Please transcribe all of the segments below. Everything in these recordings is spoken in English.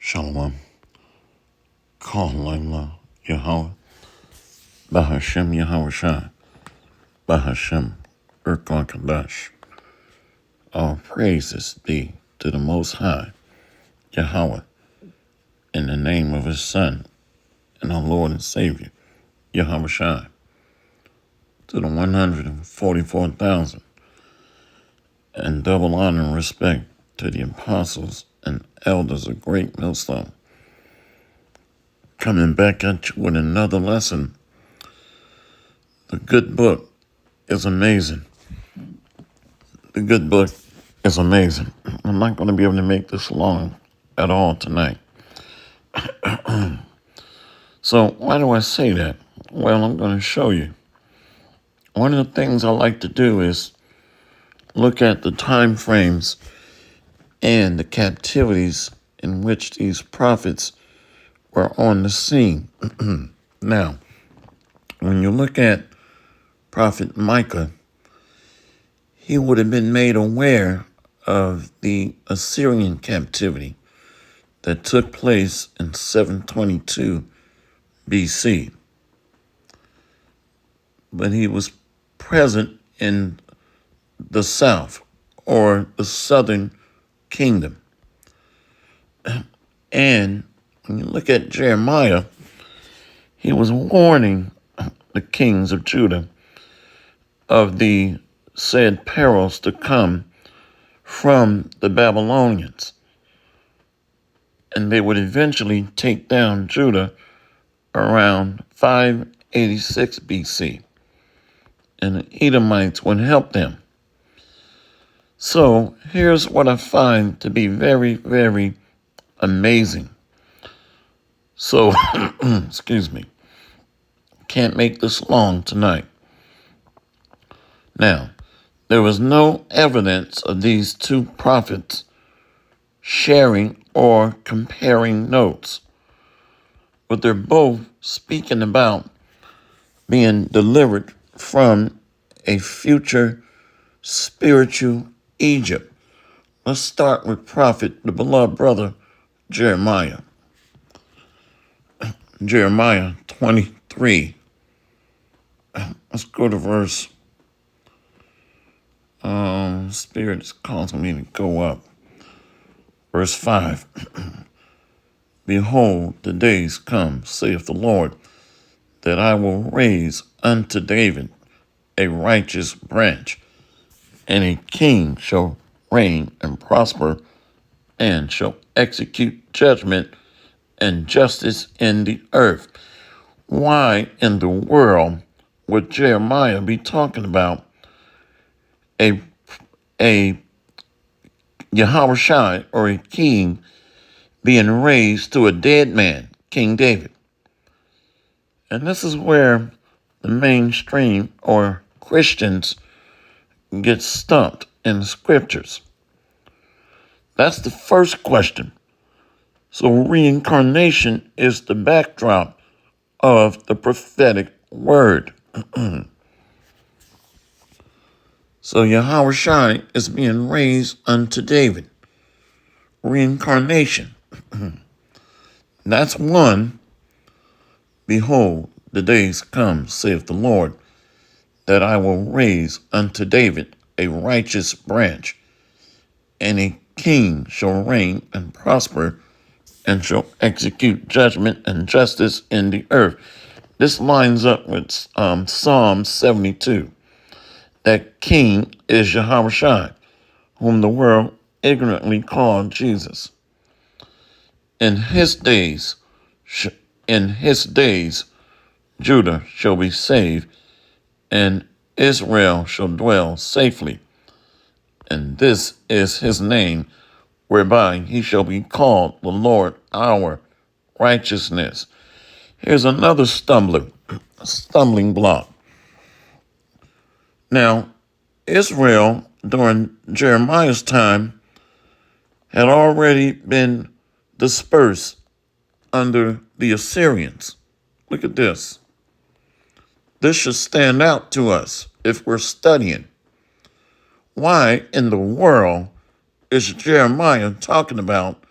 Shalom. Call Layla Yahweh. Bahashem Yahweh Shai. Bahashem Urkon Kadash. All praises be to the Most High, Yahweh, in the name of His Son and our Lord and Savior, Yahweh Shai, to the 144,000, and double honor and respect to the apostles and elders of Great Millstone. Coming back at you with another lesson. The good book is amazing. The good book is amazing. I'm not going to be able to make this long at all tonight. So why do I say that? Well, I'm going to show you. One of the things I like to do is look at the time frames and the captivities in which these prophets were on the scene. Now, when you look at Prophet Micah, he would have been made aware of the Assyrian captivity that took place in 722 BC. But he was present in the south, or the southern kingdom. And when you look at Jeremiah, he was warning the kings of Judah of the said perils to come from the Babylonians. And they would eventually take down Judah around 586 BC. And the Edomites would help them. So here's what I find to be very, very amazing. So, excuse me, can't make this long tonight. Now, there was no evidence of these two prophets sharing or comparing notes, but they're both speaking about being delivered from a future spiritual Egypt. Let's start with prophet, the beloved brother, Jeremiah. Jeremiah 23. Let's go to verse. Spirit is causing me to go up. Verse 5. Behold, the days come, saith the Lord, that I will raise unto David a righteous branch, and a king shall reign and prosper, and shall execute judgment and justice in the earth. Why in the world would Jeremiah be talking about a Yahweh Shai, or a king, being raised to a dead man, King David? And this is where the mainstream or Christians get stumped in the scriptures. That's the first question. So reincarnation is the backdrop of the prophetic word. So Yahweh Shai is being raised unto David. Reincarnation. That's one. Behold, the days come, saith the Lord, that I will raise unto David a righteous branch, and a king shall reign and prosper, and shall execute judgment and justice in the earth. This lines up with Psalm 72. That king is Yahweh Shai, whom the world ignorantly called Jesus. In his days, Judah shall be saved, and Israel shall dwell safely. And this is his name, whereby he shall be called the Lord our righteousness. Here's another stumbling block. Now, Israel, during Jeremiah's time, had already been dispersed under the Assyrians. Look at this. This should stand out to us if we're studying. Why in the world is Jeremiah talking about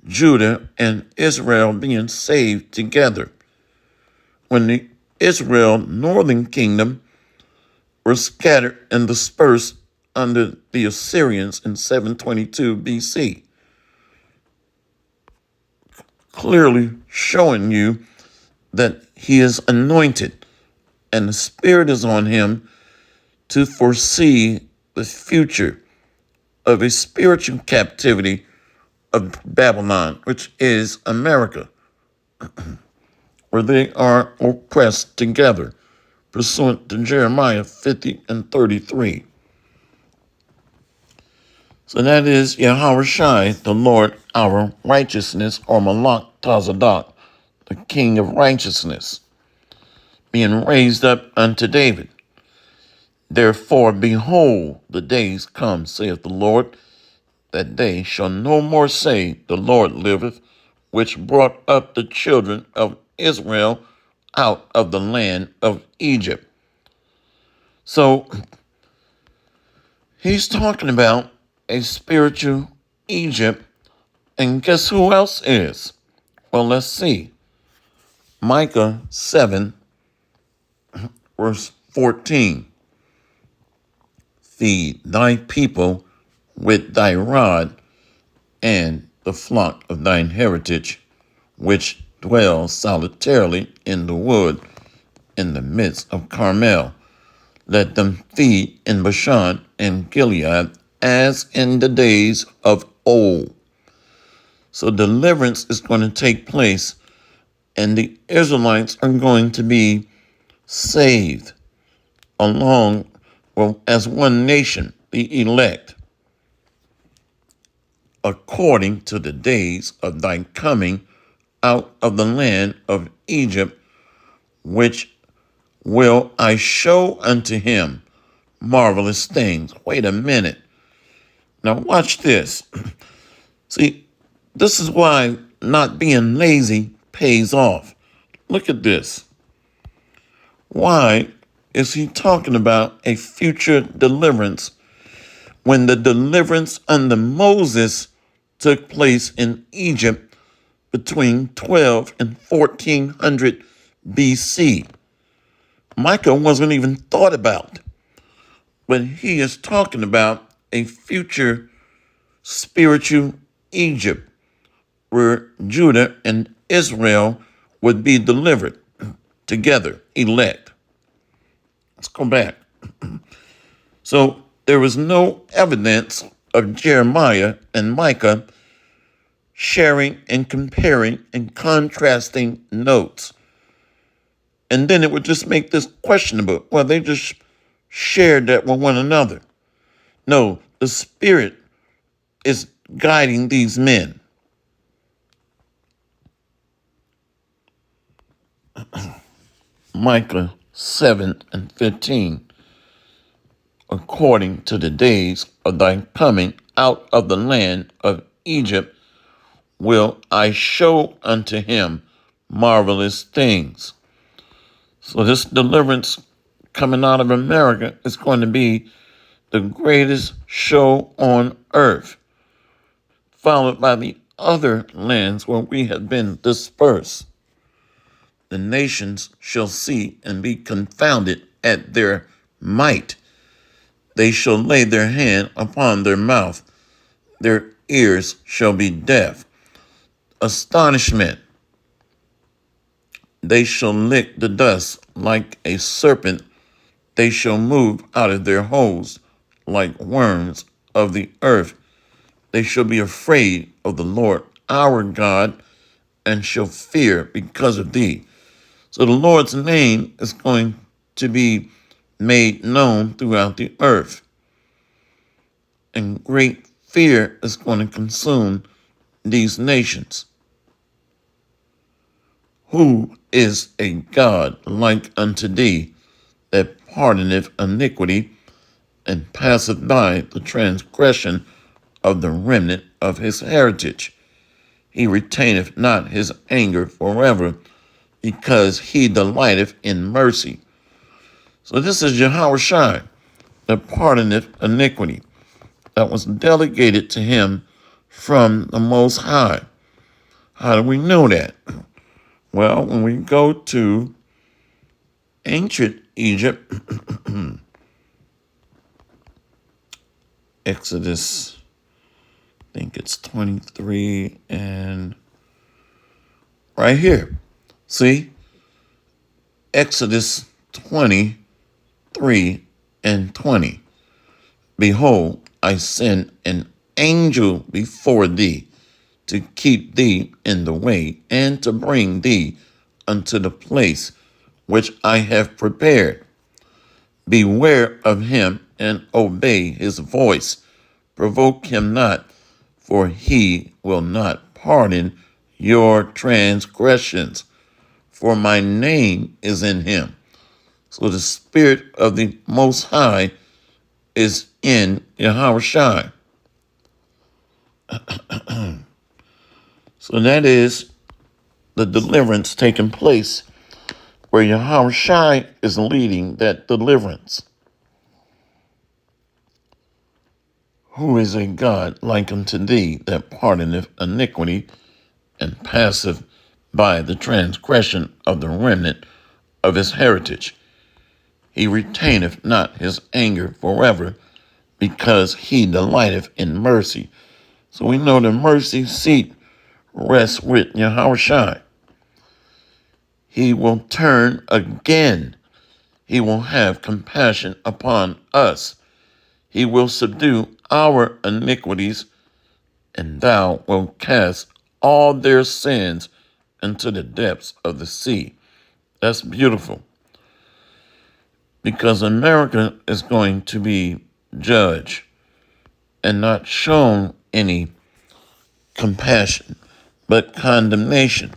Judah and Israel being saved together. When the Israel northern kingdom were scattered and dispersed under the Assyrians in 722 BC, clearly showing you that he is anointed and the Spirit is on him to foresee the future of a spiritual captivity of Babylon, which is America, where they are oppressed together, pursuant to Jeremiah 50 and 33. So that is Yahweh Shai, the Lord our righteousness, or Malach Tazadok, the King of righteousness, being raised up unto David. Therefore, behold, the days come, saith the Lord, that they shall no more say, the Lord liveth, which brought up the children of Israel out of the land of Egypt. So he's talking about a spiritual Egypt, and guess who else is? Well, let's see. Micah 7, verse 14. Feed thy people with thy rod and the flock of thine heritage, which dwell solitarily in the wood in the midst of Carmel. Let them feed in Bashan and Gilead as in the days of old. So deliverance is going to take place, and the Israelites are going to be saved along, well, as one nation, the elect, according to the days of thy coming out of the land of Egypt, which will I show unto him marvelous things. Wait a minute. Now watch this. See, this is why not being lazy pays off. Look at this. Why is he talking about a future deliverance when the deliverance under Moses took place in Egypt between 12 and 1400 BC? Micah wasn't even thought about, but he is talking about a future spiritual Egypt where Judah and Israel would be delivered together, elect. Let's go back. So there was no evidence of Jeremiah and Micah sharing and comparing and contrasting notes. And then it would just make this questionable. Well, they just shared that with one another. No, the Spirit is guiding these men. Micah 7 and 15. According to the days of thy coming out of the land of Egypt, will I show unto him marvelous things. So this deliverance coming out of America is going to be the greatest show on earth, followed by the other lands where we have been dispersed. The nations shall see and be confounded at their might. They shall lay their hand upon their mouth. Their ears shall be deaf. Astonishment. They shall lick the dust like a serpent. They shall move out of their holes like worms of the earth. They shall be afraid of the Lord our God and shall fear because of thee. So the Lord's name is going to be made known throughout the earth. And great fear is going to consume these nations. Who is a God like unto thee, that pardoneth iniquity, and passeth by the transgression of the remnant of his heritage? He retaineth not his anger forever, because he delighteth in mercy. So this is Yahweh Shai, that pardoneth iniquity, that was delegated to him from the Most High. How do we know that? Well, when we go to ancient Egypt, Exodus, I think it's 23 and right here. See, Exodus 23 and 20. Behold, I send an angel before thee to keep thee in the way and to bring thee unto the place which I have prepared. Beware of him and obey his voice. Provoke him not, for he will not pardon your transgressions, for my name is in him. So the Spirit of the Most High is in Yahushua. So that is the deliverance taking place where Yahushua is leading that deliverance. Who is a God like unto thee that pardoneth iniquity and passeth by the transgression of the remnant of his heritage? He retaineth not his anger forever, because he delighteth in mercy. So we know the mercy seat rests with Yahushua. He will turn again. He will have compassion upon us. He will subdue our iniquities, and thou wilt cast all their sins into the depths of the sea. That's beautiful, because America is going to be judged and not shown any compassion, but condemnation.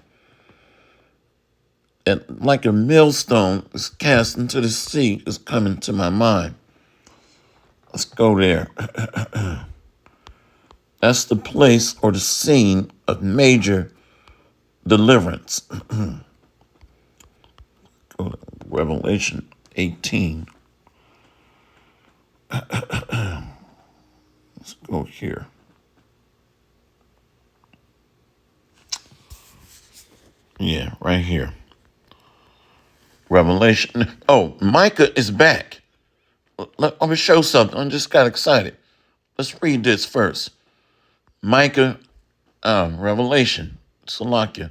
And like a millstone is cast into the sea is coming to my mind. Let's go there. That's the place or the scene of major deliverance. Go to Revelation 18. Let's go here. Yeah, right here. Revelation. Oh, Micah is back. Let me show something. I just got excited. Let's read this first. Micah, Revelation, Salakia,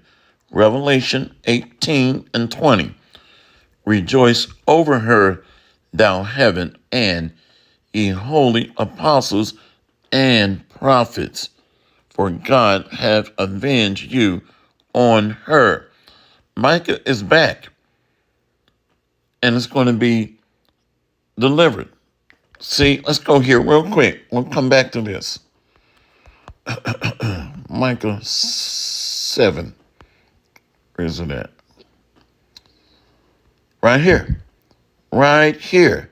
Revelation 18 and 20. Rejoice over her, thou heaven, and ye holy apostles and prophets, for God hath avenged you on her. Micah is back, and it's going to be delivered. See, let's go here real quick. We'll come back to this. Micah 7. Where is it at? Right here. Right here.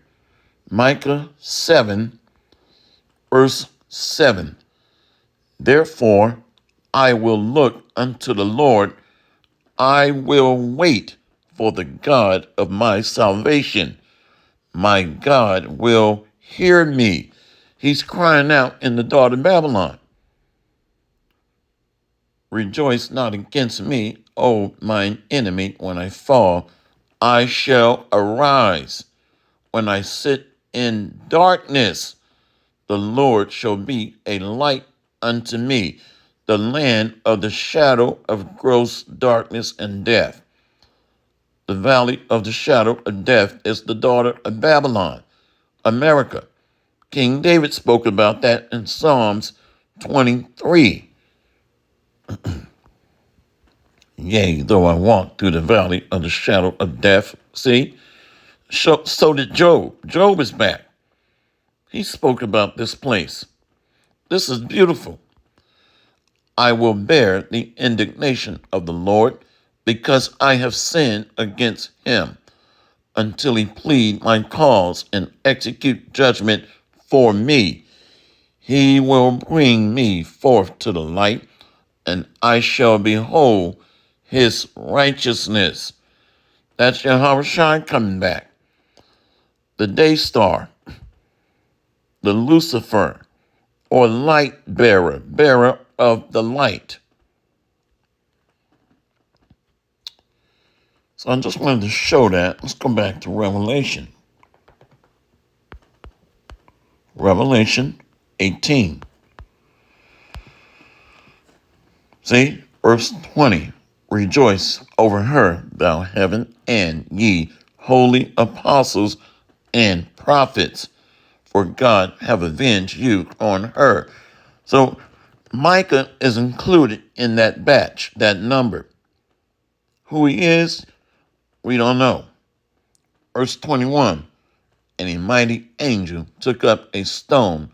Micah 7, verse 7. Therefore, I will look unto the Lord. I will wait for the God of my salvation. My God will hear me. He's crying out in the daughter of Babylon. Rejoice not against me, O mine enemy, when I fall. I shall arise. When I sit in darkness, the Lord shall be a light unto me, the land of the shadow of gross darkness and death. The valley of the shadow of death is the daughter of Babylon, America. King David spoke about that in Psalms 23. Yea, though I walk through the valley of the shadow of death. See? So did Job. Job is back. He spoke about this place. This is beautiful. I will bear the indignation of the Lord, because I have sinned against him, until he plead my cause and execute judgment for me. He will bring me forth to the light, and I shall behold his righteousness. That's Yahushua coming back. The day star, the Lucifer, or light bearer, bearer of the light. So I just wanted to show that. Let's go back to Revelation. Revelation 18. See, verse 20. Rejoice over her, thou heaven, and ye holy apostles and prophets, for God have avenged you on her. So Micah is included in that batch, that number. Who he is, we don't know. Verse 21, and a mighty angel took up a stone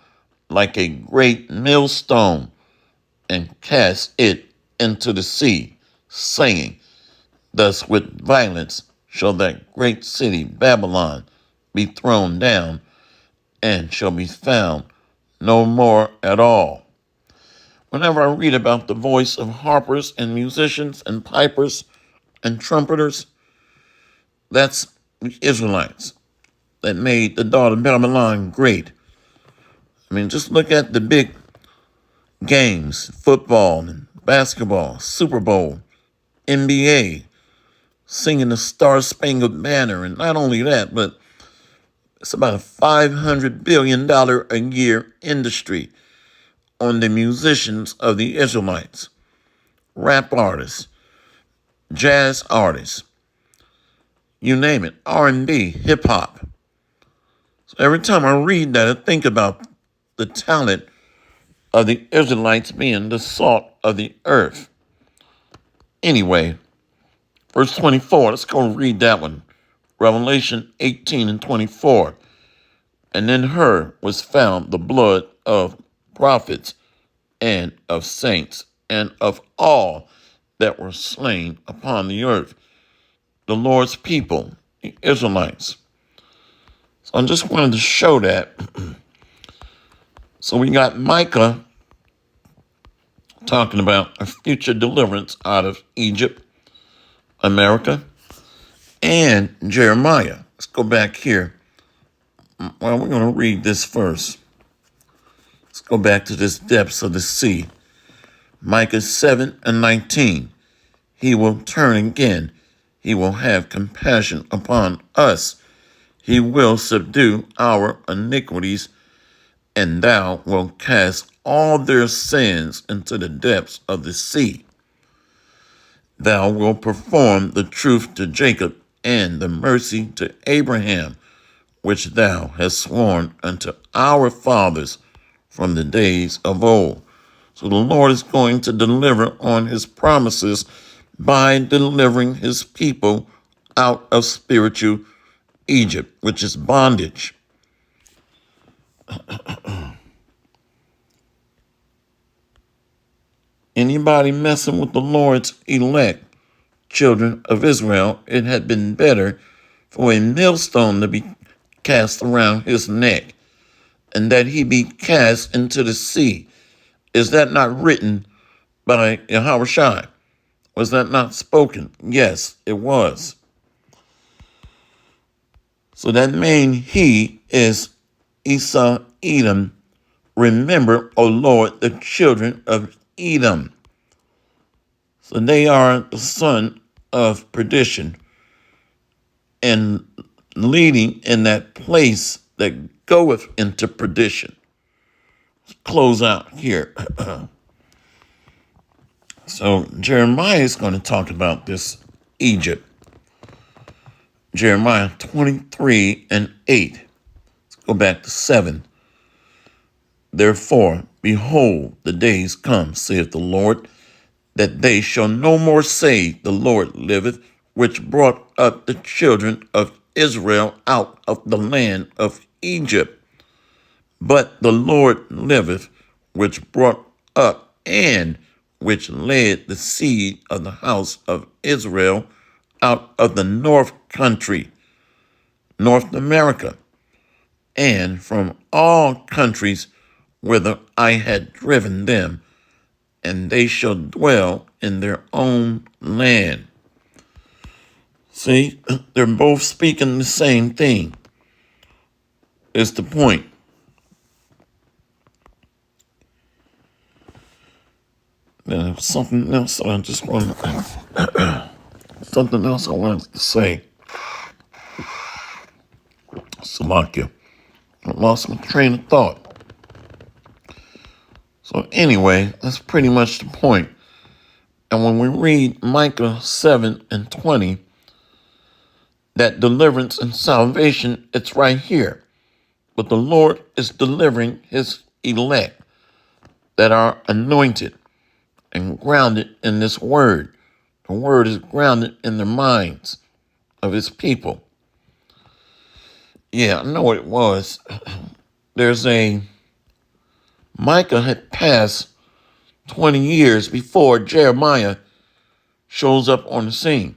like a great millstone and cast it into the sea, saying, thus with violence shall that great city Babylon be thrown down, and shall be found no more at all. Whenever I read about the voice of harpers and musicians and pipers and trumpeters, that's the Israelites that made the daughter of Babylon great. I mean, just look at the big games, football and basketball, Super Bowl, NBA, singing the Star Spangled Banner. And not only that, but it's about a $500 billion a year industry on the musicians of the Israelites, rap artists, jazz artists, you name it, R&B, hip hop. So every time I read that, I think about the talent of the Israelites being the salt of the earth. Anyway, verse 24, let's go read that one. Revelation 18 and 24. And in her was found the blood of prophets and of saints and of all that were slain upon the earth, the Lord's people, the Israelites. So I just wanted to show that. So we got Micah talking about a future deliverance out of Egypt, America, and Jeremiah. Let's go back here. Well, we're going to read this first. Let's go back to this depths of the sea. Micah 7 and 19. He will turn again. He will have compassion upon us. He will subdue our iniquities, and thou wilt cast all their sins into the depths of the sea. Thou wilt perform the truth to Jacob and the mercy to Abraham, which thou hast sworn unto our fathers from the days of old. So the Lord is going to deliver on his promises by delivering his people out of spiritual Egypt, which is bondage. Anybody messing with the Lord's elect, children of Israel, it had been better for a millstone to be cast around his neck and that he be cast into the sea. Is that not written by Yahushua? Was that not spoken? Yes, it was. So that main he is Esau, Edom. Remember, O Lord, the children of Edom. So they are the son of perdition and leading in that place that goeth into perdition. Let's close out here. So Jeremiah is going to talk about this Egypt. Jeremiah 23 and 8. Let's go back to 7. Therefore, behold, the days come, saith the Lord, that they shall no more say, the Lord liveth, which brought up the children of Israel out of the land of Egypt. But the Lord liveth, which brought up and which led the seed of the house of Israel out of the north country, North America, and from all countries whither I had driven them, and they shall dwell in their own land. See, they're both speaking the same thing. Is the point. Then something else that I just want to something else I wanted to say. Salakia. I lost my train of thought. So anyway, that's pretty much the point. And when we read Micah 7:20, that deliverance and salvation, it's right here. But the Lord is delivering his elect that are anointed and grounded in this word. The word is grounded in the minds of his people. Yeah, I know what it was. Micah had passed 20 years before Jeremiah shows up on the scene.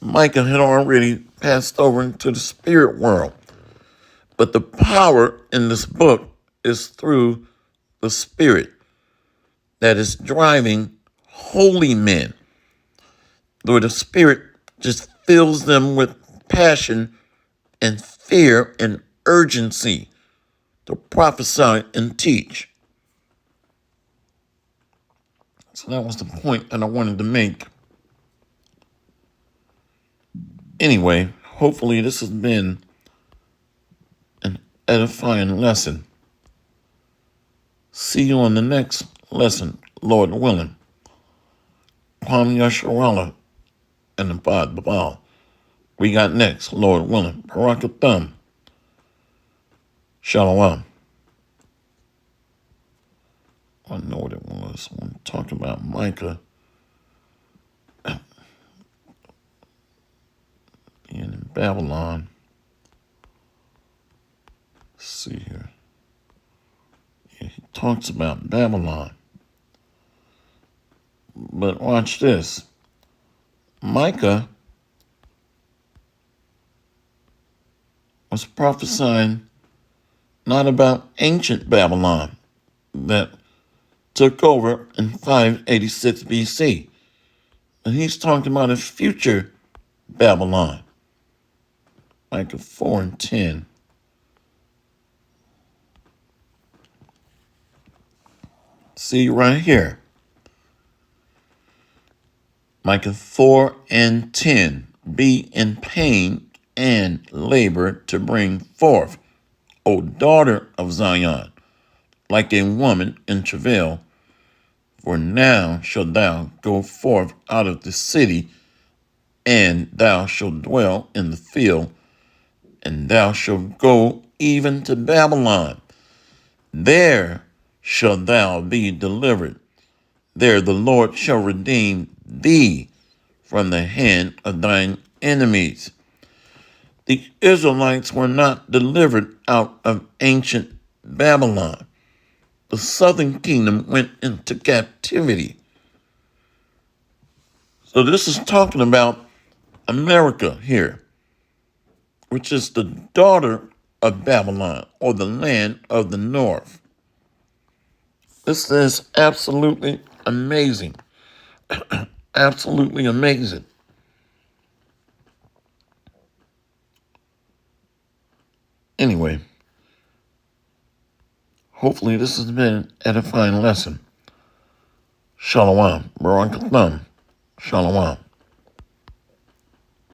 Micah had already passed over into the spirit world. But the power in this book is through the Spirit that is driving holy men, where the Spirit just fills them with passion and fear and urgency to prophesy and teach. So that was the point that I wanted to make. Anyway, hopefully this has been an edifying lesson. See you on the next lesson, Lord willing. Kwam Yasharala and the Bad Babal. We got next, Lord willing. Barakatham. Shalom. I know what it was. When talking about Micah being in Babylon. Let's see here. Yeah, he talks about Babylon. But watch this. Micah was prophesying not about ancient Babylon that took over in 586 BC. And he's talking about a future Babylon. Micah 4:10. See right here. Micah 4:10. Be in pain and labor to bring forth, O daughter of Zion, like a woman in travail. For now shalt thou go forth out of the city, and thou shalt dwell in the field, and thou shalt go even to Babylon. There shalt thou be delivered. There the Lord shall redeem thee from the hand of thine enemies. The Israelites were not delivered out of ancient Babylon. The southern kingdom went into captivity. So this is talking about America here, which is the daughter of Babylon, or the land of the north. This is absolutely amazing. Absolutely amazing. Anyway, hopefully this has been an edifying lesson. Shalom. Barak Shalom.